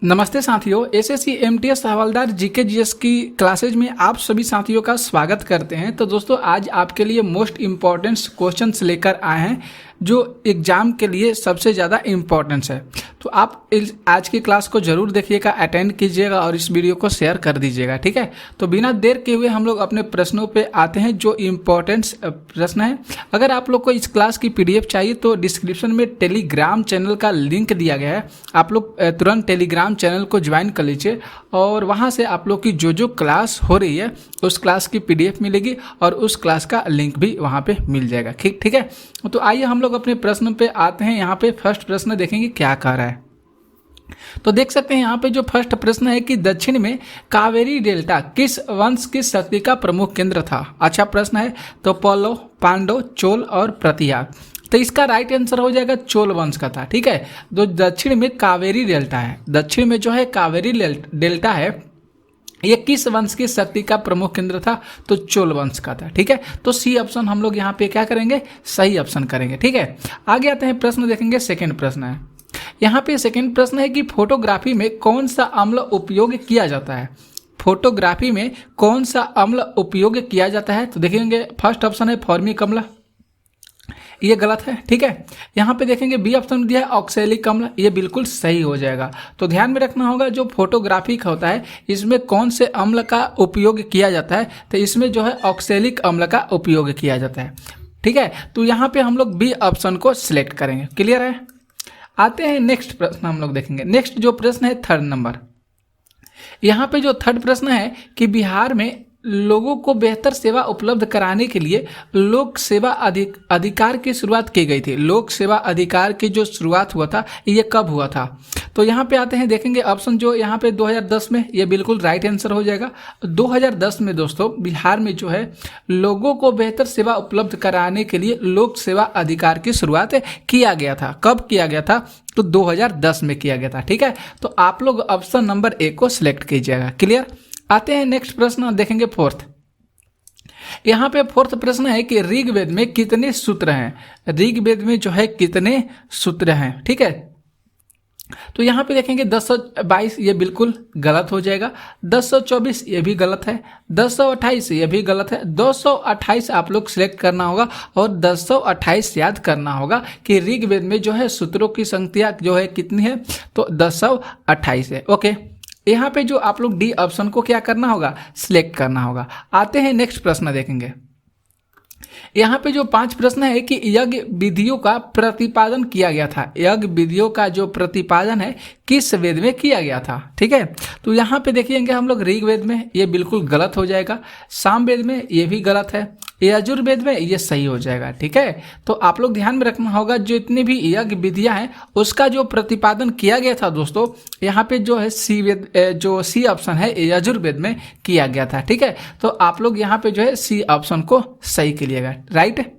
नमस्ते साथियों, SSC MTS हवलदार GK GS की क्लासेज में आप सभी साथियों का स्वागत करते हैं। तो दोस्तों, आज आपके लिए मोस्ट इम्पॉर्टेंट क्वेश्चंस लेकर आए हैं जो एग्जाम के लिए सबसे ज़्यादा इम्पोर्टेंस है। तो आप आज की क्लास को जरूर देखिएगा, अटेंड कीजिएगा और इस वीडियो को शेयर कर दीजिएगा, ठीक है। तो बिना देर के हुए हम लोग अपने प्रश्नों पे आते हैं जो इम्पोर्टेंट प्रश्न है। अगर आप लोग को इस क्लास की पीडीएफ चाहिए तो डिस्क्रिप्शन में टेलीग्राम चैनल का लिंक दिया गया है, आप लोग तुरंत टेलीग्राम चैनल को ज्वाइन कर लीजिए और वहाँ से आप लोग की जो क्लास हो रही है उस क्लास की पीडीएफ मिलेगी और उस क्लास का लिंक भी वहाँ पे मिल जाएगा, ठीक है। तो आइए हम लोग अपने प्रश्न पे आते हैं। यहाँ पे फर्स्ट प्रश्न देखेंगे क्या कह रहा है। तो देख सकते हैं यहाँ पे जो फर्स्ट प्रश्न है कि दक्षिण में कावेरी डेल्टा किस वंश की शक्ति का प्रमुख केंद्र था। अच्छा प्रश्न है। तो पल्लव, पांडव, चोल और प्रतिहार। तो इसका राइट आंसर हो जाएगा चोल वंश का था, ठीक है। तो दक्षिण में कावेरी डेल्टा है, दक्षिण में जो है कावेरी डेल्टा है, ये किस वंश की शक्ति का प्रमुख केंद्र था। तो चोल वंश का था, ठीक है। तो सी ऑप्शन हम लोग यहाँ पे क्या करेंगे, सही ऑप्शन करेंगे, ठीक है। आगे आते हैं, प्रश्न देखेंगे। सेकंड प्रश्न है यहाँ पे, सेकंड प्रश्न है कि फोटोग्राफी में कौन सा अम्ल उपयोग किया जाता है। फोटोग्राफी में कौन सा अम्ल उपयोग किया जाता है। तो देखेंगे फर्स्ट ऑप्शन है फॉर्मिक अम्ल, ये गलत है, ठीक है। यहाँ पे देखेंगे बी ऑप्शन दिया है ऑक्सैलिक अम्ल, ये बिल्कुल सही हो जाएगा। तो ध्यान में रखना होगा जो फोटोग्राफी का होता है इसमें कौन से अम्ल का उपयोग किया जाता है। तो इसमें जो है ऑक्सैलिक अम्ल का उपयोग किया जाता है, ठीक है। तो यहाँ पे हम लोग बी ऑप्शन को सिलेक्ट करेंगे, क्लियर है। आते हैं नेक्स्ट प्रश्न हम लोग देखेंगे। नेक्स्ट जो प्रश्न है थर्ड नंबर, यहाँ पे जो थर्ड प्रश्न है कि बिहार में लोगों को बेहतर सेवा उपलब्ध कराने के लिए लोक सेवा अधिकार की शुरुआत की गई थी। लोक सेवा अधिकार की जो शुरुआत हुआ था ये कब हुआ था। तो यहाँ पे आते हैं, देखेंगे ऑप्शन जो यहाँ पे 2010 में, ये बिल्कुल राइट आंसर हो जाएगा। 2010 में दोस्तों बिहार में जो है लोगों को बेहतर सेवा उपलब्ध कराने के लिए लोक सेवा अधिकार की शुरुआत किया गया था। कब किया गया था। तो 2010 में किया गया था, ठीक है। तो आप लोग ऑप्शन नंबर ए को सिलेक्ट कीजिएगा, क्लियर। आते हैं नेक्स्ट प्रश्न देखेंगे फोर्थ। यहाँ पे फोर्थ प्रश्न है कि ऋग्वेद में कितने सूत्र हैं। ऋग्वेद में जो है कितने सूत्र हैं, ठीक है। तो यहाँ पे देखेंगे 1022, ये बिल्कुल गलत हो जाएगा। 1024 ये भी गलत है। 1028 ये भी गलत है। 228 आप लोग सिलेक्ट करना होगा और 1028 याद करना होगा कि ऋग्वेद में जो है सूत्रों की संख्या जो है कितनी है। तो 1028 है, ओके। यहाँ पे जो आप लोग डी ऑप्शन को क्या करना होगा, सिलेक्ट करना होगा। आते हैं नेक्स्ट प्रश्न देखेंगे। यहाँ पे जो 5 प्रश्न है कि यज्ञ विधियों का प्रतिपादन किया गया था। यज्ञ विधियों का जो प्रतिपादन है किस वेद में किया गया था, ठीक है। तो यहाँ पे देखिएंगे हम लोग ऋग्वेद में, ये बिल्कुल गलत हो जाएगा। सामवेद में ये भी गलत है। यजुर्वेद में ये सही हो जाएगा, ठीक है। तो आप लोग ध्यान में रखना होगा जितनी भी यज्ञ विधियां हैं उसका जो प्रतिपादन किया गया था दोस्तों, यहाँ पे जो है सी वेद, जो सी ऑप्शन है यजुर्वेद में किया गया था, ठीक है। तो आप लोग यहाँ पे जो है सी ऑप्शन को सही कीजिएगा, राइट।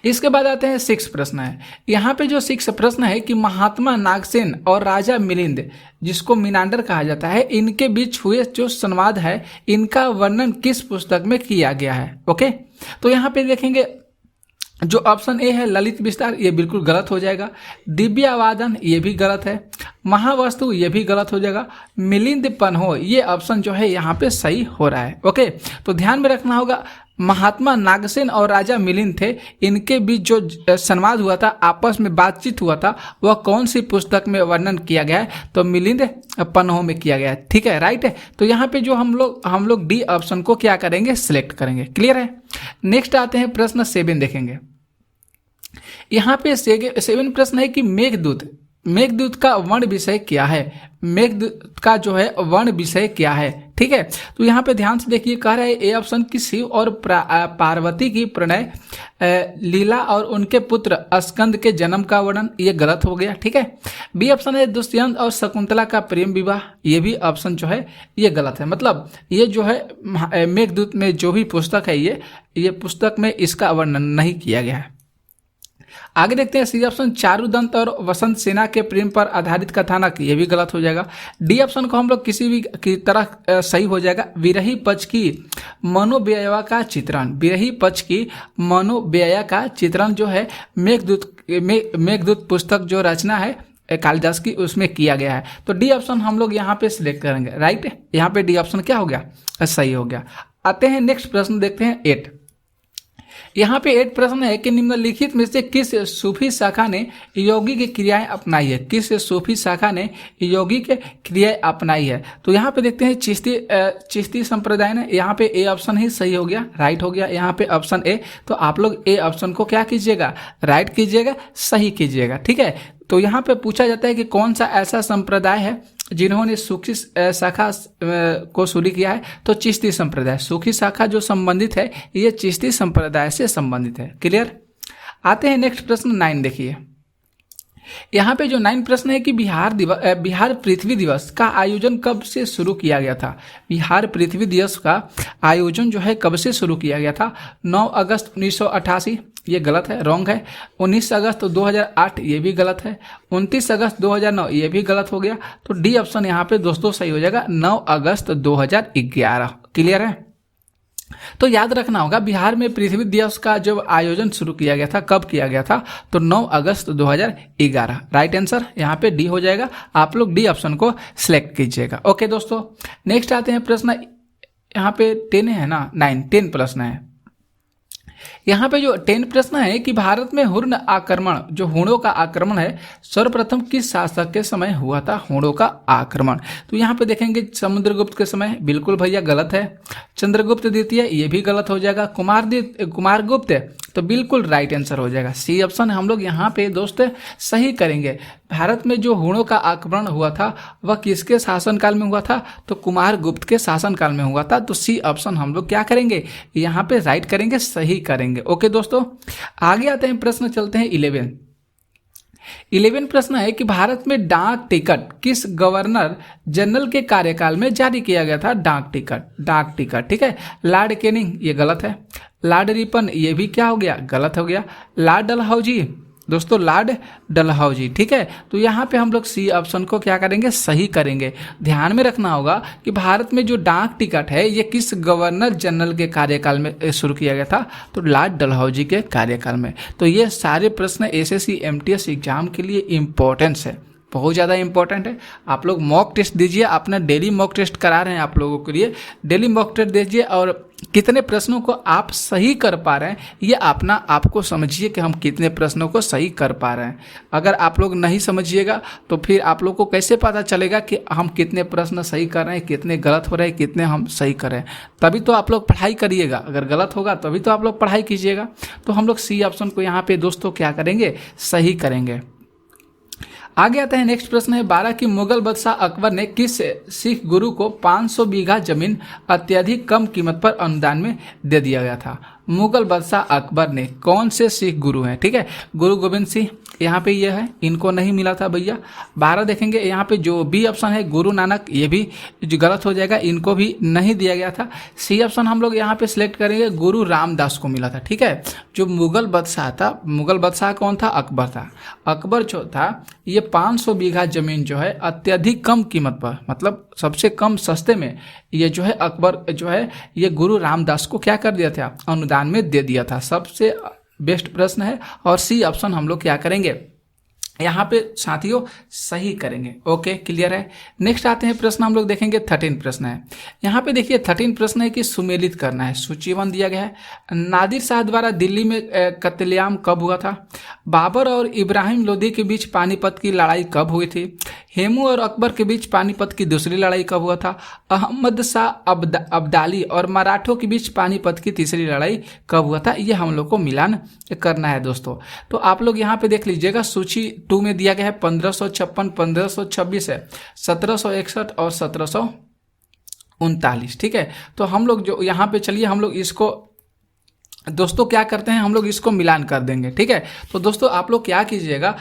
इसके बाद आते हैं 6 प्रश्न है। यहाँ पे जो 6 प्रश्न है कि महात्मा नागसेन और राजा मिलिंद, जिसको मिनांडर कहा जाता है, इनके बीच हुए जो संवाद है इनका वर्णन किस पुस्तक में किया गया है, ओके। तो यहाँ पे देखेंगे जो ऑप्शन ए है ललित विस्तार, ये बिल्कुल गलत हो जाएगा। दिव्यावादन ये भी गलत है। महावस्तु ये भी गलत हो जाएगा। मिलिंद पन्हो, ये ऑप्शन जो है यहाँ पे सही हो रहा है, ओके। तो ध्यान में रखना होगा महात्मा नागसेन और राजा मिलिंद थे, इनके बीच जो संवाद हुआ था, आपस में बातचीत हुआ था, वह कौन सी पुस्तक में वर्णन किया गया है। तो मिलिंद पन्हो में किया गया है, ठीक है, राइट है। तो यहाँ पे जो हम लोग डी ऑप्शन को क्या करेंगे, सिलेक्ट करेंगे, क्लियर है। नेक्स्ट आते हैं प्रश्न 7 देखेंगे। यहाँ पे 7 प्रश्न है कि मेघदूत का वर्ण विषय क्या है। मेघदूत का जो है वर्ण विषय क्या है, ठीक है। तो यहाँ पे ध्यान से देखिए, कह रहा है ए ऑप्शन की शिव और पार्वती की प्रणय लीला और उनके पुत्र स्कंद के जन्म का वर्णन, ये गलत हो गया, ठीक है। बी ऑप्शन है दुष्यंत और शकुंतला का प्रेम विवाह, ये भी ऑप्शन जो है ये गलत है। मतलब ये जो है मेघदूत में जो भी पुस्तक है ये पुस्तक में इसका वर्णन नहीं किया गया है। आगे देखते हैं सी ऑप्शन चारुदंत और वसंत सेना के प्रेम पर आधारित कथानक, ये भी गलत हो जाएगा। डी ऑप्शन को हम लोग किसी भी की तरह सही हो जाएगा। विरही पक्ष की मनोव्यय का चित्रण, विरही पक्ष की मनोव्यय का चित्रण जो है मेघदूत पुस्तक जो रचना है कालिदास की उसमें किया गया है। तो डी ऑप्शन हम लोग यहाँ पे सिलेक्ट करेंगे, राइट। यहाँ पे डी ऑप्शन क्या हो गया, सही हो गया। आते हैं नेक्स्ट प्रश्न देखते हैं 8। यहाँ पे 8 प्रश्न है कि निम्नलिखित में से किस सूफी शाखा ने योगी की क्रियाएं अपनाई है, किस सूफी शाखा ने योगी के क्रियाएं अपनाई है। तो यहाँ पे देखते हैं चिश्ती संप्रदाय ने, यहाँ पे ए ऑप्शन ही सही हो गया, राइट हो गया यहाँ पे ऑप्शन ए। तो आप लोग ए ऑप्शन को क्या कीजिएगा, राइट कीजिएगा, सही कीजिएगा, ठीक है। तो यहाँ पे पूछा जाता है कि कौन सा ऐसा संप्रदाय है जिन्होंने सूखी शाखा को शुरू किया है। तो चिश्ती संप्रदाय, सूखी शाखा जो संबंधित है ये चिश्ती संप्रदाय से संबंधित है। क्लियर। आते हैं नेक्स्ट प्रश्न 9 देखिए। यहाँ पे जो 9 प्रश्न है कि बिहार पृथ्वी दिवस का आयोजन कब से शुरू किया गया था। बिहार पृथ्वी दिवस का आयोजन जो है कब से शुरू किया गया था। 9 अगस्त 1988, ये गलत है, रॉन्ग है। 19 अगस्त 2008, ये भी गलत है। 29 अगस्त 2009, ये भी गलत हो गया। तो डी ऑप्शन यहाँ पे दोस्तों सही हो जाएगा, 9 अगस्त 2011। क्लियर है। तो याद रखना होगा बिहार में पृथ्वी दिवस का जब आयोजन शुरू किया गया था, कब किया गया था, तो 9 अगस्त 2011। राइट आंसर यहाँ पे डी हो जाएगा। आप लोग डी ऑप्शन को सिलेक्ट कीजिएगा। ओके दोस्तों, नेक्स्ट आते हैं प्रश्न, यहाँ पे 10 है ना, 10 प्रश्न है। यहाँ पे जो 10 प्रश्न है कि भारत में हुर्ण आक्रमण, जो हुणों का आक्रमण है, सर्वप्रथम किस शासक के समय हुआ था हुणों का आक्रमण। तो यहाँ पे देखेंगे समुद्रगुप्त के समय, बिल्कुल भैया गलत है। चंद्रगुप्त द्वितीय, ये भी गलत हो जाएगा। कुमारगुप्त, तो बिल्कुल राइट आंसर हो जाएगा, सी ऑप्शन हम लोग यहाँ पे दोस्त सही करेंगे। भारत में जो हुणों का आक्रमण हुआ था वह किसके शासनकाल में हुआ था, तो कुमारगुप्त के शासनकाल में हुआ था। तो सी ऑप्शन हम लोग क्या करेंगे, यहाँ पे राइट करेंगे, सही करेंगे। ओके दोस्तों, आगे आते हैं प्रश्न, चलते हैं 11 प्रश्न है कि भारत में डाक टिकट किस गवर्नर जनरल के कार्यकाल में जारी किया गया था। डाक टिकट, ठीक है। लॉर्ड कैनिंग, ये गलत है। लॉर्ड रिपन, ये भी क्या हो गया, गलत हो गया। लॉर्ड डलहौजी, दोस्तों लॉर्ड डलहौजी, ठीक है। तो यहाँ पे हम लोग सी ऑप्शन को क्या करेंगे, सही करेंगे। ध्यान में रखना होगा कि भारत में जो डाक टिकट है ये किस गवर्नर जनरल के कार्यकाल में शुरू किया गया था, तो लॉर्ड डलहौजी के कार्यकाल में। तो ये सारे प्रश्न एसएससी एमटीएस एग्जाम के लिए इम्पोर्टेंस है, बहुत ज़्यादा इंपॉर्टेंट है। आप लोग मॉक टेस्ट दीजिए, अपना डेली मॉक टेस्ट करा रहे हैं आप लोगों के लिए, डेली मॉक टेस्ट दीजिए और कितने प्रश्नों को आप सही कर पा रहे हैं ये अपना आपको समझिए कि हम कितने प्रश्नों को सही कर पा रहे हैं। अगर आप लोग नहीं समझिएगा तो फिर आप लोग को कैसे पता चलेगा कि हम कितने प्रश्न सही कर रहे हैं, कितने गलत हो रहे हैं, कितने हम सही कर रहे हैं। तभी तो आप लोग पढ़ाई करिएगा, अगर गलत होगा तभी तो आप लोग पढ़ाई कीजिएगा। तो हम लोग सी ऑप्शन को यहाँ पे दोस्तों क्या करेंगे, सही करेंगे। आगे आता है नेक्स्ट प्रश्न है 12 की मुगल बादशाह अकबर ने किस सिख गुरु को 500 बीघा जमीन अत्यधिक कम कीमत पर अनुदान में दे दिया गया था। मुगल बादशाह अकबर ने कौन से सिख गुरु हैं, ठीक है। गुरु गोविंद सिंह, यहाँ पे ये है, इनको नहीं मिला था भैया। 12 देखेंगे यहाँ पे जो बी ऑप्शन है गुरु नानक, ये भी जो गलत हो जाएगा, इनको भी नहीं दिया गया था। सी ऑप्शन हम लोग यहाँ पे सिलेक्ट करेंगे, गुरु रामदास को मिला था, ठीक है। जो मुगल बादशाह था, मुगल बादशाह कौन था, अकबर था। अकबर जो था ये 500 बीघा जमीन जो है अत्यधिक कम कीमत पर, मतलब सबसे कम सस्ते में, ये जो है अकबर जो है ये गुरु रामदास को क्या कर दिया था, अनुदान में दे दिया था। सबसे बेस्ट प्रश्न है और सी ऑप्शन हम लोग क्या करेंगे, यहाँ पे साथियों सही करेंगे। ओके, क्लियर है। नेक्स्ट आते हैं प्रश्न, हम लोग देखेंगे 13 प्रश्न है। यहाँ पे देखिए 13 प्रश्न है कि सुमेलित करना है, सूचीबद्ध दिया गया है। नादिर शाह द्वारा दिल्ली में कत्लेआम कब हुआ था। बाबर और इब्राहिम लोदी के बीच पानीपत की लड़ाई कब हुई थी। हेमू और अकबर के बीच पानीपत की दूसरी लड़ाई कब हुआ था। अहमद शाह अब्दाली और मराठों के बीच पानीपत की तीसरी लड़ाई कब हुआ था। ये हम लोग को मिलान करना है दोस्तों। तो आप लोग यहाँ पे देख लीजिएगा, सूची 2 में दिया गया है 1556, 1526 है, 1761 और 1739, ठीक है। तो हम लोग जो यहाँ पे चलिए हम लोग इसको दोस्तों क्या करते हैं, हम लोग इसको मिलान कर देंगे, ठीक है। तो दोस्तों आप लोग क्या कीजिएगा,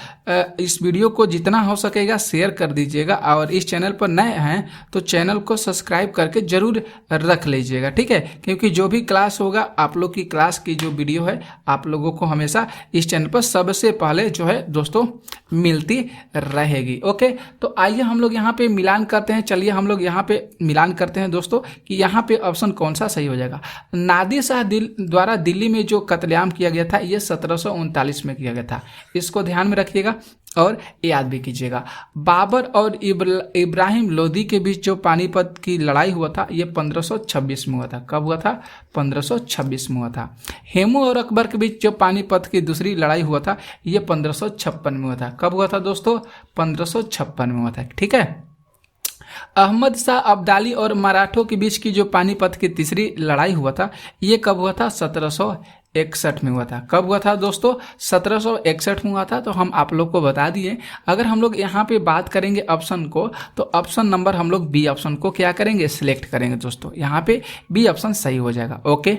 इस वीडियो को जितना हो सकेगा शेयर कर दीजिएगा और इस चैनल पर नए हैं तो चैनल को सब्सक्राइब करके जरूर रख लीजिएगा, ठीक है। क्योंकि जो भी क्लास होगा, आप लोग की क्लास की जो वीडियो है आप लोगों को हमेशा इस चैनल पर सबसे पहले जो है दोस्तों मिलती रहेगी। ओके, तो आइए हम लोग यहाँ पे मिलान करते हैं। चलिए हम लोग यहाँ पे मिलान करते हैं दोस्तों कि यहाँ पे ऑप्शन कौन सा सही हो जाएगा। नादिर शाह द्वारा दिल्ली में जो कत्लेआम किया गया था ये 1739 में किया गया था। इसको ध्यान में रखिएगा और याद भी कीजिएगा। बाबर और इब्राहिम लोदी के बीच जो पानीपत की लड़ाई हुआ था ये 1526 में हुआ था। कब हुआ था? 1526 में हुआ था। हेमू और अकबर के बीच जो पानीपत की दूसरी लड़ाई हुआ था ये 1556 में हुआ था। कब हुआ था दोस्तों? 1556 में हुआ था। ठीक है। अहमद शाह अब्दाली और मराठों के बीच की जो पानीपत की तीसरी लड़ाई हुआ था ये कब हुआ था? 1761 में हुआ था। कब हुआ था दोस्तों? 1761 में हुआ था। तो हम आप लोग को बता दिए। अगर हम लोग यहाँ पे बात करेंगे ऑप्शन को, तो ऑप्शन नंबर हम लोग बी ऑप्शन को क्या करेंगे? सिलेक्ट करेंगे दोस्तों। यहाँ पे बी ऑप्शन सही हो जाएगा। ओके,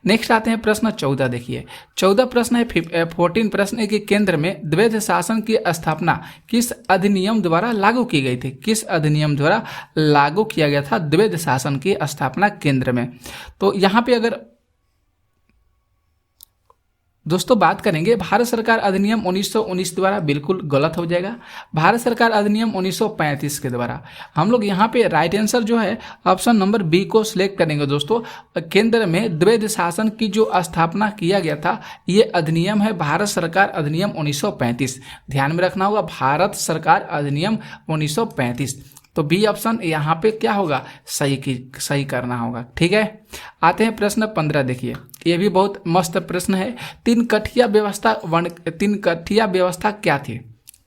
नेक्स्ट आते हैं प्रश्न 14। देखिए 14 प्रश्न है 14 प्रश्न है कि केंद्र में द्वैध शासन की स्थापना किस अधिनियम द्वारा लागू की गई थी? किस अधिनियम द्वारा लागू किया गया था द्वैध शासन की स्थापना केंद्र में? तो यहाँ पे अगर दोस्तों बात करेंगे भारत सरकार अधिनियम 1919 द्वारा, बिल्कुल गलत हो जाएगा। भारत सरकार अधिनियम 1935 के द्वारा। हम लोग यहाँ पे राइट आंसर जो है ऑप्शन नंबर बी को सिलेक्ट करेंगे दोस्तों। केंद्र में द्वैध शासन की जो स्थापना किया गया था ये अधिनियम है भारत सरकार अधिनियम 1935। ध्यान में रखना होगा, भारत सरकार अधिनियम 1935। तो बी ऑप्शन यहाँ पे क्या होगा? सही करना होगा। ठीक है, आते हैं प्रश्न 15। देखिए ये भी बहुत मस्त प्रश्न है। तीन कठिया व्यवस्था क्या थी?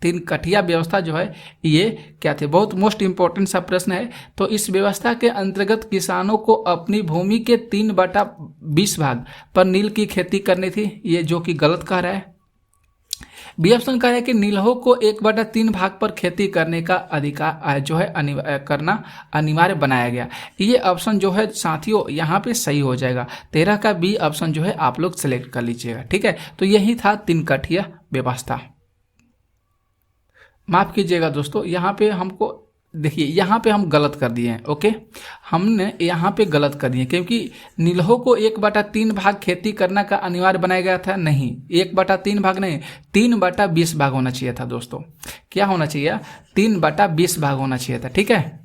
तीन कठिया व्यवस्था जो है ये क्या थे? बहुत मोस्ट इंपॉर्टेंट सा प्रश्न है। तो इस व्यवस्था के अंतर्गत किसानों को अपनी भूमि के 3/20 भाग पर नील की खेती करनी थी। ये जो कि गलत कह रहा है। बी ऑप्शन कह रहा है कि नीलहों को 1/3 भाग पर खेती करने का अधिकार जो है करना अनिवार्य बनाया गया। ये ऑप्शन जो है साथियों यहाँ पे सही हो जाएगा। 13 का बी ऑप्शन जो है आप लोग सेलेक्ट कर लीजिएगा। ठीक है, तो यही था तीन कठिया व्यवस्था। माफ कीजिएगा दोस्तों, यहाँ पे हमको देखिए यहाँ पे हम गलत कर दिए हैं। ओके, हमने यहाँ पे गलत कर दिए क्योंकि नीलहों को 1/3 भाग खेती करना का अनिवार्य बनाया गया था। नहीं, 1/3 भाग नहीं, 3/20 भाग होना चाहिए था दोस्तों। क्या होना चाहिए? 3/20 भाग होना चाहिए था। ठीक है,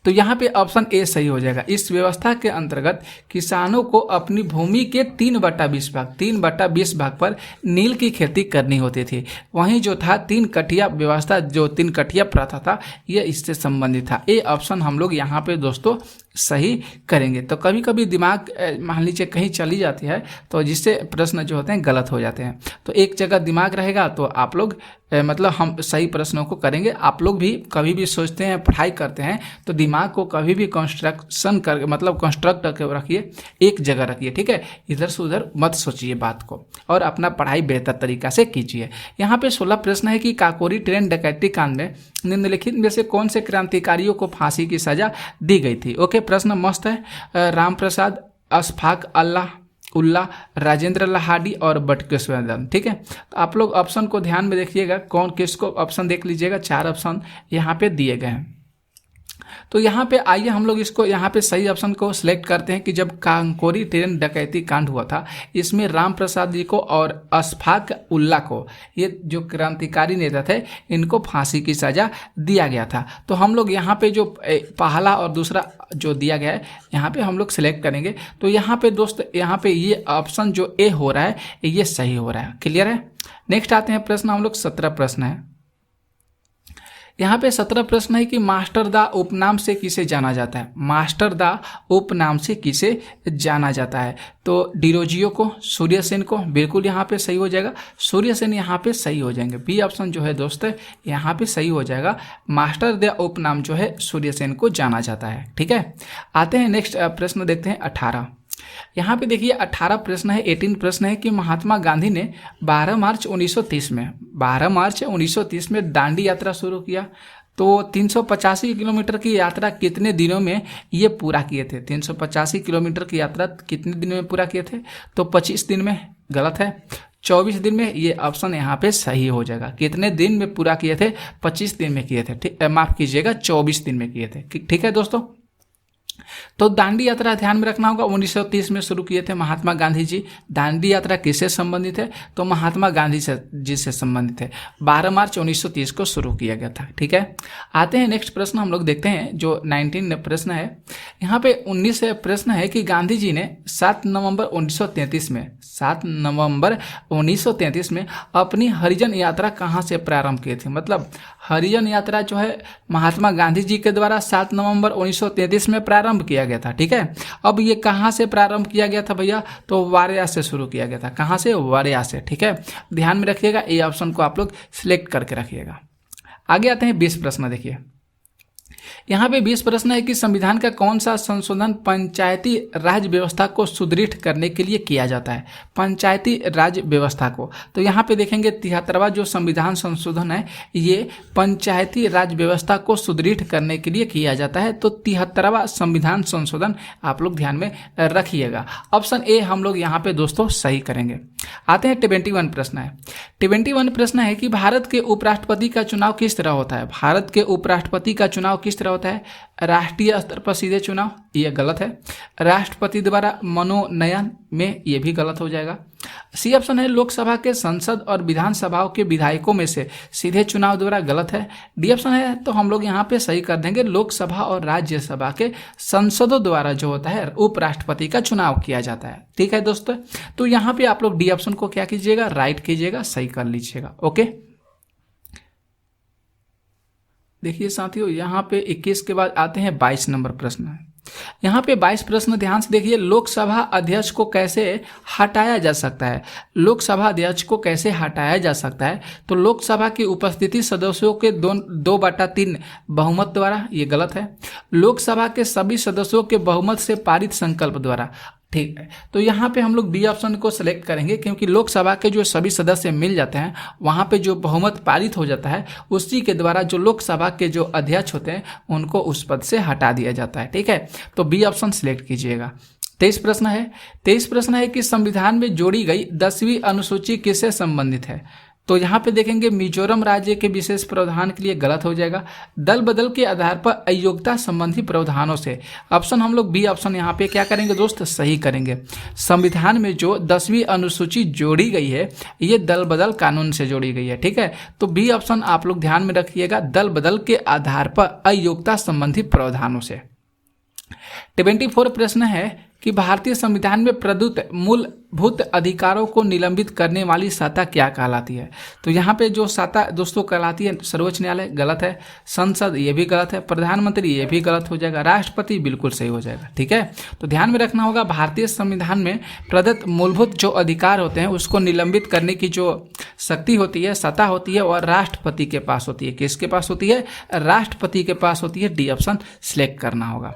तो यहाँ पे ऑप्शन ए सही हो जाएगा। इस व्यवस्था के अंतर्गत किसानों को अपनी भूमि के 3/20 भाग पर नील की खेती करनी होती थी। वहीं जो था तीन कठिया व्यवस्था, जो तीन कठिया प्रथा था, ये इससे संबंधित था। ए ऑप्शन हम लोग यहाँ पे दोस्तों सही करेंगे। तो कभी कभी दिमाग मान लीजिए कहीं चली जाती है तो जिससे प्रश्न जो होते हैं गलत हो जाते हैं। तो एक जगह दिमाग रहेगा तो आप लोग मतलब हम सही प्रश्नों को करेंगे। आप लोग भी कभी भी सोचते हैं, पढ़ाई करते हैं तो दिमाग को कभी भी कंस्ट्रक्ट करके रखिए, एक जगह रखिए। ठीक है, इधर से उधर मत सोचिए बात को, और अपना पढ़ाई बेहतर तरीका से कीजिए। यहाँ पे 16 प्रश्न है कि काकोरी ट्रेन डकैती कांड में निम्नलिखित में से कौन से क्रांतिकारियों को फांसी की सजा दी गई थी? ओके, प्रश्न मस्त है। राम प्रसाद, अशफाक उल्लाह, राजेंद्र लाहाडी और बटुकेश्वर दत्त। ठीक है, तो आप लोग ऑप्शन को ध्यान में देखिएगा, कौन किसको ऑप्शन देख लीजिएगा। 4 ऑप्शन यहाँ पे दिए गए हैं। तो यहाँ पे आइए हम लोग इसको यहाँ पे सही ऑप्शन को सिलेक्ट करते हैं कि जब काकोरी ट्रेन डकैती कांड हुआ था इसमें राम प्रसाद जी को और अशफाक उल्लाह को, ये जो क्रांतिकारी नेता थे, इनको फांसी की सजा दिया गया था। तो हम लोग यहाँ पे जो पहला और दूसरा जो दिया गया है यहाँ पे हम लोग सिलेक्ट करेंगे। तो यहाँ पे दोस्त यहाँ पे ये ऑप्शन जो ए हो रहा है ये सही हो रहा है। क्लियर है? नेक्स्ट आते हैं प्रश्न हम लोग 17 प्रश्न है। यहाँ पे 17 प्रश्न है कि मास्टर दा उपनाम से किसे जाना जाता है? मास्टर दा उपनाम से किसे जाना जाता है? तो डिरोजियो को, सूर्य सेन को, बिल्कुल यहाँ पे सही हो जाएगा। सूर्य सेन यहाँ पे सही हो जाएंगे। बी ऑप्शन जो है दोस्त यहाँ पे सही हो जाएगा। मास्टर दा उपनाम जो है सूर्य सेन को जाना जाता है। ठीक है, आते हैं नेक्स्ट प्रश्न देखते हैं 18। यहाँ पे देखिए 18 प्रश्न है, 18 प्रश्न है कि महात्मा गांधी ने 12 मार्च 1930 में दांडी यात्रा शुरू किया। तो 385 किलोमीटर की यात्रा कितने दिनों में ये पूरा किए थे? 385 किलोमीटर की यात्रा कितने दिनों में पूरा किए थे? तो 25 दिन में। गलत है, 24 दिन में। ये ऑप्शन यहाँ पे सही हो जाएगा। कितने दिन में पूरा किए थे? 25 दिन में किए थे। ठीक, माफ कीजिएगा 24 दिन में किए थे। ठीक है दोस्तों, तो दांडी यात्रा ध्यान में रखना होगा, 1930 में शुरू किए थे महात्मा गांधी जी। दांडी यात्रा किससे संबंधित है? तो महात्मा गांधी जी से संबंधित है। 12 मार्च 1930 को शुरू किया गया था। ठीक है, आते हैं नेक्स्ट प्रश्न हम लोग देखते हैं जो 19 प्रश्न है। यहाँ पे 19 प्रश्न है कि गांधी जी ने 7 नवंबर 1933 में अपनी हरिजन यात्रा कहाँ से प्रारंभ की थी? मतलब हरिजन यात्रा जो है महात्मा गांधी जी के द्वारा 7 नवंबर 1933 में प्रारंभ किया गया था। ठीक है, अब ये कहाँ से प्रारंभ किया गया था भैया? तो वारिया से शुरू किया गया था। कहाँ से? वारिया से। ठीक है, ध्यान में रखिएगा, ये ऑप्शन को आप लोग सिलेक्ट करके रखिएगा। आगे आते हैं 20 प्रश्न। देखिए यहाँ पे 20 प्रश्न है कि संविधान का कौन सा संशोधन पंचायती राज व्यवस्था को सुदृढ़ करने के लिए किया जाता है? पंचायती राज व्यवस्था को, तो यहाँ पे देखेंगे 73वां जो संविधान संशोधन है ये पंचायती राज व्यवस्था को सुदृढ़ करने के लिए किया जाता है। तो 73वां संविधान संशोधन आप लोग ध्यान में रखिएगा। ऑप्शन ए हम लोग यहाँ पे दोस्तों सही करेंगे। आते हैं 21 प्रश्न है। 21 प्रश्न है कि भारत के उपराष्ट्रपति का चुनाव किस तरह होता है? भारत के उपराष्ट्रपति का चुनाव किस तरह होता है? राष्ट्रीय स्तर पर सीधे चुनाव, ये गलत है। राष्ट्रपति द्वारा मनोनयन में, ये भी गलत हो जाएगा। सी ऑप्शन है लोकसभा के संसद और विधानसभाओं के विधायकों में से सीधे चुनाव द्वारा, गलत है। डी ऑप्शन है तो हम लोग यहाँ पे सही कर देंगे, लोकसभा और राज्यसभा के संसदों द्वारा जो होता है उपराष्ट्रपति का चुनाव किया जाता है। ठीक है दोस्तों, तो यहाँ पे आप लोग डी ऑप्शन को क्या कीजिएगा? राइट कीजिएगा, सही कर लीजिएगा। ओके, देखिए साथियों यहाँ पे 21 के बाद आते हैं 22 नंबर प्रश्न है। यहाँ पे 22 प्रश्न ध्यान से देखिए, लोकसभा अध्यक्ष को कैसे हटाया जा सकता है? लोकसभा अध्यक्ष को कैसे हटाया जा सकता है? तो लोकसभा की उपस्थिति सदस्यों के 2/3 बहुमत द्वारा, ये गलत है। लोकसभा के सभी सदस्यों के बहुमत से पारित संकल्प द्वारा, ठीक है। तो यहाँ पे हम लोग डी ऑप्शन को सिलेक्ट करेंगे क्योंकि लोकसभा के जो सभी सदस्य मिल जाते हैं वहाँ पे जो बहुमत पारित हो जाता है उसी के द्वारा जो लोकसभा के जो अध्यक्ष होते हैं उनको उस पद से हटा दिया जाता है। ठीक है, तो बी ऑप्शन सिलेक्ट कीजिएगा। 23 प्रश्न है कि संविधान में जोड़ी गई 10वीं अनुसूची किससे संबंधित है? तो यहाँ पे देखेंगे मिजोरम राज्य के विशेष प्रावधान के लिए, गलत हो जाएगा। दल बदल के आधार पर अयोग्यता संबंधी प्रावधानों से, ऑप्शन हम लोग बी ऑप्शन यहाँ पे क्या करेंगे दोस्त? सही करेंगे। संविधान में जो 10वीं अनुसूची जोड़ी गई है ये दल बदल कानून से जोड़ी गई है। ठीक है, तो बी ऑप्शन आप लोग ध्यान में रखिएगा, दल बदल के आधार पर अयोग्यता संबंधी प्रावधानों से। 24 प्रश्न है कि भारतीय संविधान में प्रदत्त मूलभूत अधिकारों को निलंबित करने वाली सत्ता क्या कहलाती है? तो यहाँ पे जो सत्ता दोस्तों कहलाती है सर्वोच्च न्यायालय, गलत है। संसद, ये भी गलत है। प्रधानमंत्री, ये भी गलत हो जाएगा। राष्ट्रपति बिल्कुल सही हो जाएगा। ठीक है, तो ध्यान में रखना होगा भारतीय संविधान में प्रदत्त मूलभूत जो अधिकार होते हैं उसको निलंबित करने की जो शक्ति होती है, सत्ता होती है, और राष्ट्रपति के पास होती है। किसके पास होती है? राष्ट्रपति के पास होती है। डी ऑप्शन सिलेक्ट करना होगा।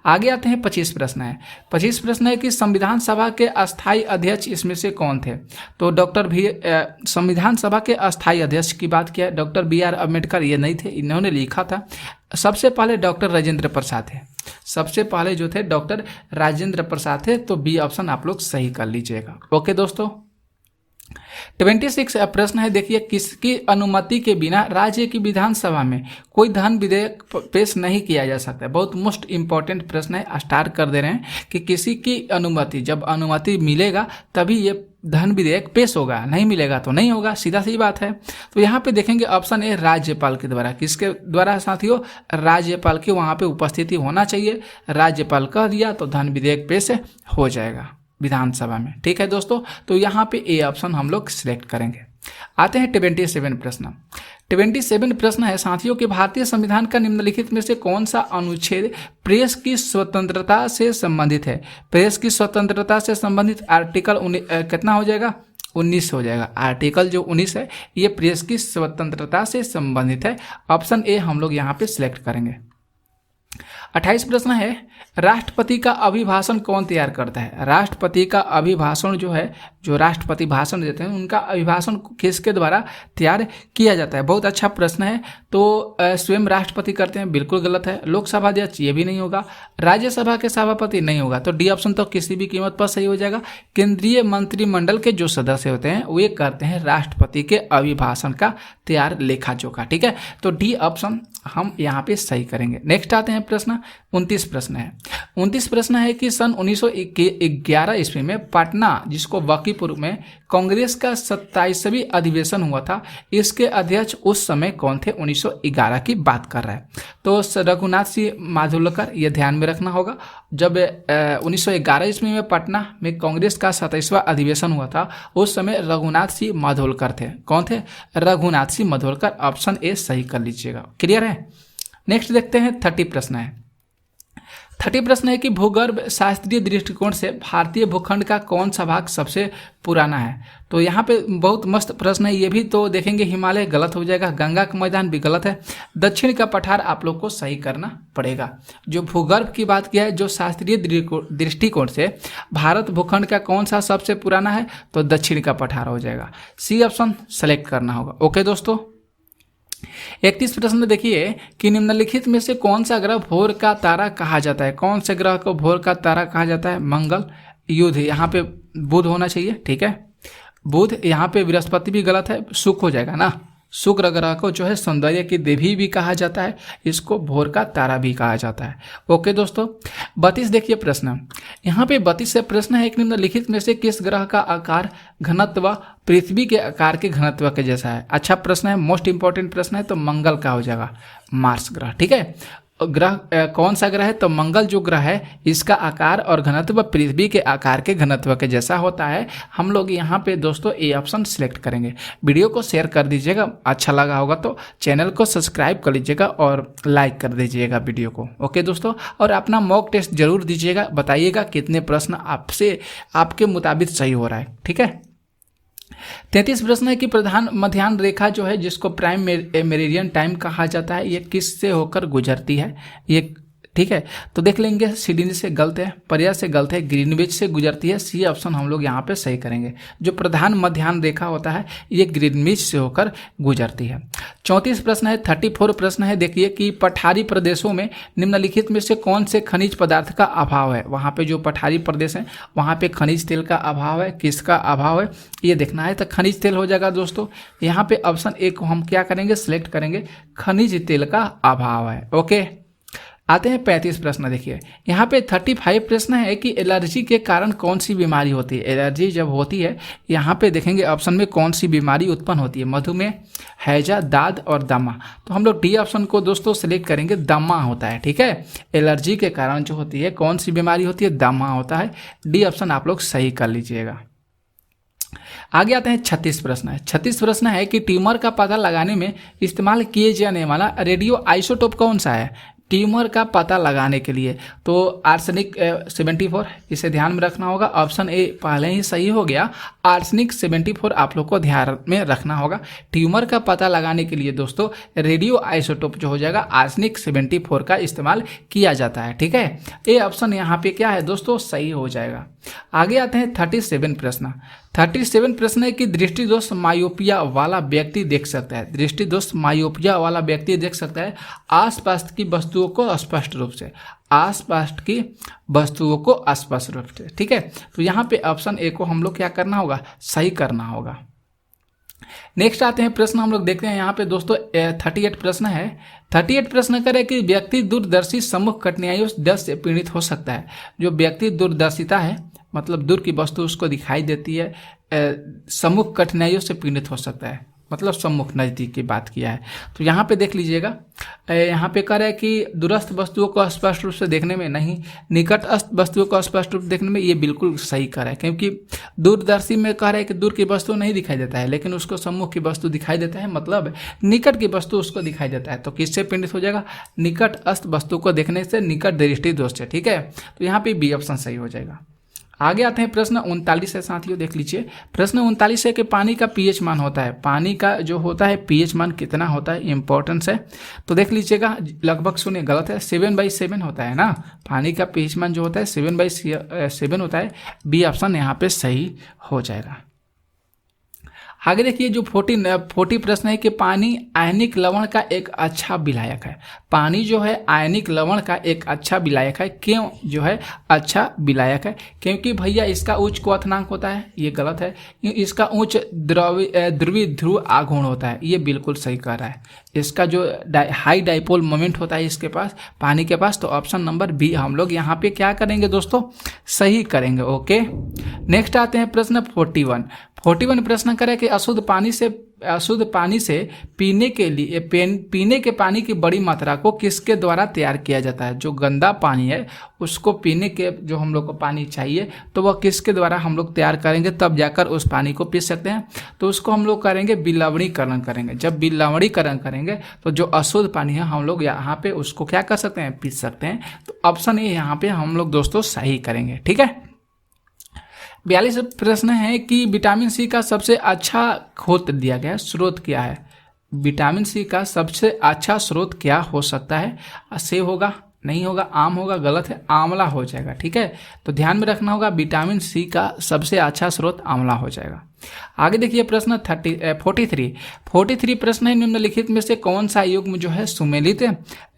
आगे आते हैं 25 प्रश्न है। 25 प्रश्न है कि संविधान सभा के अस्थायी अध्यक्ष इसमें से कौन थे? तो संविधान सभा के अस्थायी अध्यक्ष की बात किया डॉक्टर BR अम्बेडकर, ये नहीं थे, इन्होंने लिखा था। सबसे पहले डॉक्टर राजेंद्र प्रसाद थे। सबसे पहले जो थे डॉक्टर राजेंद्र प्रसाद थे। तो बी ऑप्शन आप लोग सही कर लीजिएगा। ओके दोस्तों, 26 प्रश्न है, देखिए किसकी अनुमति के बिना राज्य की विधानसभा में कोई धन विधेयक पेश नहीं किया जा सकता? बहुत मोस्ट इंपॉर्टेंट प्रश्न है, स्टार्ट कर दे रहे हैं कि किसी की अनुमति, जब अनुमति मिलेगा तभी ये धन विधेयक पेश होगा, नहीं मिलेगा तो नहीं होगा, सीधा सी बात है। तो यहाँ पे देखेंगे ऑप्शन ए राज्यपाल के द्वारा। किसके द्वारा साथियों? राज्यपाल की वहाँ पे उपस्थिति होना चाहिए। राज्यपाल कह दिया तो धन विधेयक पेश हो जाएगा विधानसभा में। ठीक है दोस्तों, तो यहाँ पे ए ऑप्शन हम लोग सिलेक्ट करेंगे। आते हैं 27 प्रश्न। 27 प्रश्न है साथियों कि भारतीय संविधान का निम्नलिखित में से कौन सा अनुच्छेद प्रेस की स्वतंत्रता से संबंधित है? प्रेस की स्वतंत्रता से संबंधित आर्टिकल कितना हो जाएगा? 19 हो जाएगा। आर्टिकल जो 19 है ये प्रेस की स्वतंत्रता से संबंधित है। ऑप्शन ए हम लोग यहाँ पे सिलेक्ट करेंगे। 28 प्रश्न है राष्ट्रपति का अभिभाषण कौन तैयार करता है? राष्ट्रपति का अभिभाषण जो है, जो राष्ट्रपति भाषण देते हैं उनका अभिभाषण किसके द्वारा तैयार किया जाता है? बहुत अच्छा प्रश्न है। तो स्वयं राष्ट्रपति करते हैं, बिल्कुल गलत है। लोकसभा अध्यक्ष, ये भी नहीं होगा। राज्यसभा के सभापति, नहीं होगा। तो डी ऑप्शन तो किसी भी कीमत पर सही हो जाएगा। केंद्रीय मंत्रिमंडल के जो सदस्य होते हैं वे करते हैं राष्ट्रपति के अभिभाषण का तैयार लेखा जोखा। ठीक है, तो डी ऑप्शन हम यहाँ पे सही करेंगे। नेक्स्ट आते हैं प्रश्न 29 प्रश्न है। 29 प्रश्न है कि सन 1911 ईस्वी में पटना, जिसको वकीपुर में कांग्रेस का 27वां अधिवेशन हुआ था, इसके अध्यक्ष उस समय कौन थे? 1911 की बात कर रहा है। तो रघुनाथ सिंह माधुलकर, ये ध्यान में रखना होगा। जब 1911 ईस्वी में पटना में कांग्रेस का 27वां अधिवेशन हुआ था, उस समय रघुनाथ सिंह माधुलकर थे। कौन थे? रघुनाथ सिंह माधुलकर। ऑप्शन ए सही कर लीजिएगा। क्लियर है? नेक्स्ट देखते हैं 30 प्रश्न है। 30 प्रश्न है कि भूगर्भ शास्त्रीय दृष्टिकोण से भारतीय भूखंड का कौन सा भाग सबसे पुराना है? तो यहाँ पे बहुत मस्त प्रश्न है ये भी। तो देखेंगे हिमालय गलत हो जाएगा, गंगा का मैदान भी गलत है, दक्षिण का पठार आप लोग को सही करना पड़ेगा। जो भूगर्भ की बात किया है, जो शास्त्रीय दृष्टिकोण से भारत भूखंड का कौन सा सबसे पुराना है, तो दक्षिण का पठार हो जाएगा। सी ऑप्शन सेलेक्ट करना होगा। ओके दोस्तों, 31 प्रश्न देखिए कि निम्नलिखित में से कौन सा ग्रह भोर का तारा कहा जाता है? कौन से ग्रह को भोर का तारा कहा जाता है? मंगल, युध, यहाँ पे बुध होना चाहिए, ठीक है, बुध। यहाँ पे बृहस्पति भी गलत है, शुक्र हो जाएगा ना। शुक्र ग्रह को जो है सौंदर्य की देवी भी कहा जाता है, इसको भोर का तारा भी कहा जाता है। ओके दोस्तों, 32 देखिए प्रश्न। यहाँ पे 32 से प्रश्न है कि निम्नलिखित में से किस ग्रह का आकार घनत्व पृथ्वी के आकार के घनत्व के जैसा है? अच्छा प्रश्न है, मोस्ट इंपॉर्टेंट प्रश्न है, तो मंगल का हो जाएगा, मार्स ग्रह, ठीक है। ग्रह कौन सा ग्रह है? तो मंगल जो ग्रह है, इसका आकार और घनत्व पृथ्वी के आकार के घनत्व के जैसा होता है। हम लोग यहाँ पे दोस्तों ए ऑप्शन सिलेक्ट करेंगे। वीडियो को शेयर कर दीजिएगा, अच्छा लगा होगा तो चैनल को सब्सक्राइब कर लीजिएगा और लाइक कर दीजिएगा वीडियो को। ओके दोस्तों, और अपना मॉक टेस्ट जरूर दीजिएगा, बताइएगा कितने प्रश्न आपसे आपके मुताबिक सही हो रहा है, ठीक है। 33 प्रश्न है कि प्रधान मध्याह्न रेखा जो है, जिसको प्राइम मेरिडियन टाइम कहा जाता है, ये किस से होकर गुजरती है? ये ठीक है, तो देख लेंगे। सिडनी से गलत है, पर्या से गलत है, ग्रीनविच से गुजरती है। सी ऑप्शन हम लोग यहाँ पे सही करेंगे। जो प्रधान मध्याह्न रेखा होता है, ये ग्रीनविच से होकर गुजरती है। 34 प्रश्न है, 34 प्रश्न है देखिए कि पठारी प्रदेशों में निम्नलिखित में से कौन से खनिज पदार्थ का अभाव है? वहाँ पे जो पठारी प्रदेश है, वहाँ पे खनिज तेल का अभाव है। किसका अभाव है ये देखना है, तो खनिज तेल हो जाएगा दोस्तों। यहाँ पे ऑप्शन ए को हम क्या करेंगे? सिलेक्ट करेंगे, खनिज तेल का अभाव है। ओके, आते हैं 35 प्रश्न देखिए। यहाँ पे 35 प्रश्न है कि एलर्जी के कारण कौन सी बीमारी होती है? एलर्जी जब होती है, यहाँ पे देखेंगे ऑप्शन में कौन सी बीमारी उत्पन्न होती है? मधुमेह, हैजा, दाद और दमा। तो हम लोग डी ऑप्शन को दोस्तों सिलेक्ट करेंगे, दमा होता है, ठीक है। एलर्जी के कारण जो होती है, कौन सी बीमारी होती है? दमा होता है। डी ऑप्शन आप लोग सही कर लीजिएगा। आगे आते हैं 36 प्रश्न है। 36 प्रश्न है कि ट्यूमर का पता लगाने में इस्तेमाल किए जाने वाला रेडियो आइसोटोप कौन सा है? ट्यूमर का पता लगाने के लिए तो आर्सेनिक 74, इसे ध्यान में रखना होगा। ऑप्शन ए पहले ही सही हो गया, आर्सेनिक 74 आप लोग को ध्यान में रखना होगा। ट्यूमर का पता लगाने के लिए दोस्तों रेडियो आइसोटोप जो हो जाएगा आर्सेनिक 74 का इस्तेमाल किया जाता है, ठीक है। ए ऑप्शन यहाँ पे क्या है दोस्तों? सही हो जाएगा। आगे आते हैं 37 प्रश्न। 37 प्रश्न है कि दृष्टि दोष मायोपिया वाला व्यक्ति देख सकता है। दृष्टि दोष मायोपिया वाला व्यक्ति देख सकता है आसपास की वस्तुओं को स्पष्ट रूप से, आसपास की वस्तुओं को स्पष्ट रूप से, ठीक है। तो यहाँ पे ऑप्शन ए को हम लोग क्या करना होगा? सही करना होगा। नेक्स्ट आते हैं प्रश्न, हम लोग देखते हैं यहाँ पे दोस्तों 38 प्रश्न है। 38 प्रश्न करे कि व्यक्ति दूरदर्शी सम्मुख कठिनाइयों से पीड़ित हो सकता है। जो व्यक्ति दूरदर्शिता है, मतलब दूर की वस्तु उसको दिखाई देती है, सम्मुख कठिनाइयों से पीड़ित हो सकता है, मतलब सम्मुख नज़दीक की बात किया है। तो यहाँ पे देख लीजिएगा, यहाँ पे कह रहा है कि दूरस्थ वस्तुओं को स्पष्ट रूप से देखने में नहीं, निकटस्थ वस्तुओं को स्पष्ट रूप से देखने में, ये बिल्कुल सही कर रहा है। क्योंकि दूरदर्शी में कह रहा है कि दूर की वस्तु नहीं दिखाई देता है, लेकिन उसको सम्मुख की वस्तु दिखाई देता है, मतलब निकट की वस्तु उसको दिखाई देता है। तो किससे पीड़ित हो जाएगा? निकटस्थ वस्तु को देखने से, निकट दृष्टि दोष से, ठीक है। तो यहाँ पे बी ऑप्शन सही हो जाएगा। आगे आते हैं प्रश्न 39 है साथियों, देख लीजिए। प्रश्न 39 है कि पानी का पीएच मान होता है, पानी का जो होता है पीएच मान कितना होता है? इंपॉर्टेंस है, तो देख लीजिएगा। लगभग सुनिए, गलत है, 7/7 होता है ना। पानी का पीएच मान जो होता है 7/7 होता है। बी ऑप्शन यहाँ पे सही हो जाएगा। आगे देखिए जो 40 प्रश्न है कि पानी आयनिक लवण का एक अच्छा विलायक है। पानी जो है आयनिक लवण का एक अच्छा विलायक है। क्यों जो है अच्छा विलायक है? क्योंकि भैया इसका उच्च क्वथनांक होता है, ये गलत है। इसका उच्च ध्रुवीय ध्रुव आघूर्ण होता है, ये बिल्कुल सही कह रहा है। इसका जो हाई डाइपोल मोमेंट होता है इसके पास, पानी के पास, तो ऑप्शन नंबर बी हम लोग यहाँ पे क्या करेंगे दोस्तों, सही करेंगे। ओके, नेक्स्ट आते हैं प्रश्न 41 प्रश्न करें कि अशुद्ध पानी से पीने के पानी की बड़ी मात्रा को किसके द्वारा तैयार किया जाता है? जो गंदा पानी है उसको पीने के जो हम लोग को पानी चाहिए तो वह किसके द्वारा हम लोग तैयार करेंगे, तब जाकर उस पानी को पी सकते हैं। तो उसको हम लोग करेंगे बिलवणीकरण करेंगे। जब बिलवणीकरण करेंगे तो जो अशुद्ध पानी है हम लोग यहाँ पे उसको क्या कर सकते हैं, पी सकते हैं। तो ऑप्शन ए यहाँ पे हम लोग दोस्तों सही करेंगे। ठीक है, 42 प्रश्न है कि विटामिन सी का सबसे अच्छा स्रोत दिया गया है, स्रोत क्या है? विटामिन सी का सबसे अच्छा स्रोत क्या हो सकता है? सेब होगा, नहीं होगा, आम होगा, गलत है, आंवला हो जाएगा। ठीक है, तो ध्यान में रखना होगा विटामिन सी का सबसे अच्छा स्रोत आंवला हो जाएगा। आगे देखिए प्रश्न 43 प्रश्न है निम्नलिखित में से कौन सा युग्म जो है सुमेलित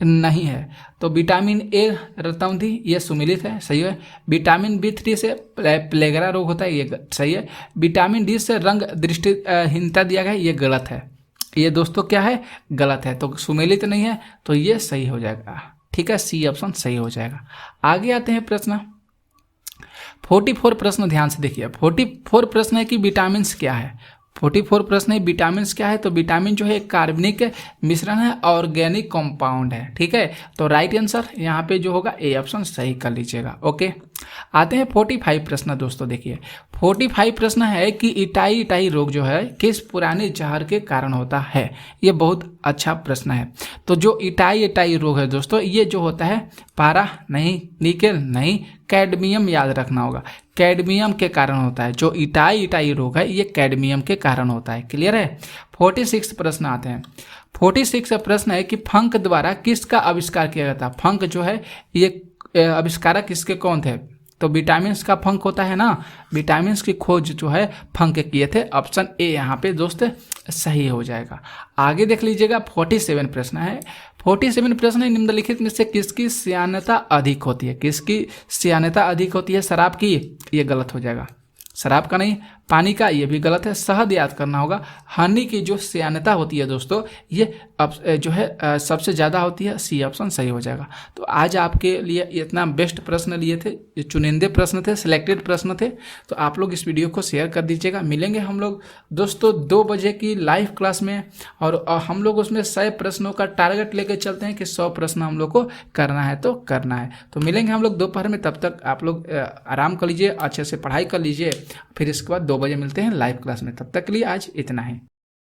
नहीं है? तो विटामिन ए रतौंधी ये सुमेलित है, सही है। विटामिन B3 से प्लेगरा रोग होता है, ये सही है। विटामिन डी से रंग दृष्टिहीनता दिया गया है, ये गलत है। ये दोस्तों क्या है, गलत है। तो सुमेलित नहीं है तो ये सही हो जाएगा। ठीक है, सी ऑप्शन सही हो जाएगा। आगे आते हैं प्रश्न 44 प्रश्न, ध्यान से देखिए। 44 प्रश्न है कि विटामिन क्या है? 44 प्रश्न है विटामिन क्या है? तो विटामिन जो है एक कार्बनिक मिश्रण है, ऑर्गेनिक कंपाउंड है। ठीक है, तो राइट आंसर यहाँ पे जो होगा ए ऑप्शन सही कर लीजिएगा। ओके, आते हैं 45 प्रश्न दोस्तों। देखिए 45 प्रश्न है कि इटाई रोग जो है किस पुराने जहर के कारण होता है? ये बहुत अच्छा प्रश्न है। तो जो इटाई रोग है दोस्तों, ये जो होता है पारा नहीं, निकेल नहीं, कैडमियम याद रखना होगा, कैडमियम के कारण होता है। जो इटाई रोग है ये कैडमियम के कारण होता है। क्लियर है। 46 प्रश्न आते हैं। 46 प्रश्न है कि फंक द्वारा किसका आविष्कार किया गया था? फंक जो है ये आविष्कारक किसके कौन थे? तो विटामिन का फंक होता है ना, विटामिन की खोज जो है फंक किए थे। ऑप्शन ए यहाँ पे दोस्त सही हो जाएगा। आगे देख लीजिएगा 47 प्रश्न है। 47 प्रश्न है निम्नलिखित में से किसकी श्यानता अधिक होती है? किसकी श्यानता अधिक होती है? शराब की, ये गलत हो जाएगा। शराब का नहीं, पानी का, ये भी गलत है। शहद याद करना होगा। हनी की जो श्यानता होती है दोस्तों, ये अब जो है सबसे ज़्यादा होती है। सी ऑप्शन सही हो जाएगा। तो आज आपके लिए इतना बेस्ट प्रश्न लिए थे, ये चुनिंदे प्रश्न थे, सिलेक्टेड प्रश्न थे। तो आप लोग इस वीडियो को शेयर कर दीजिएगा। मिलेंगे हम लोग दोस्तों 2 बजे की लाइव क्लास में, और हम लोग उसमें 100 प्रश्नों का टारगेट लेकर चलते हैं कि 100 प्रश्न हम लोग को करना है तो करना है। तो मिलेंगे हम लोग दोपहर में। तब तक आप लोग आराम कर लीजिए, अच्छे से पढ़ाई कर लीजिए। फिर इसके बाद 2 बजे मिलते हैं लाइव क्लास में। तब तक के लिए आज इतना ही।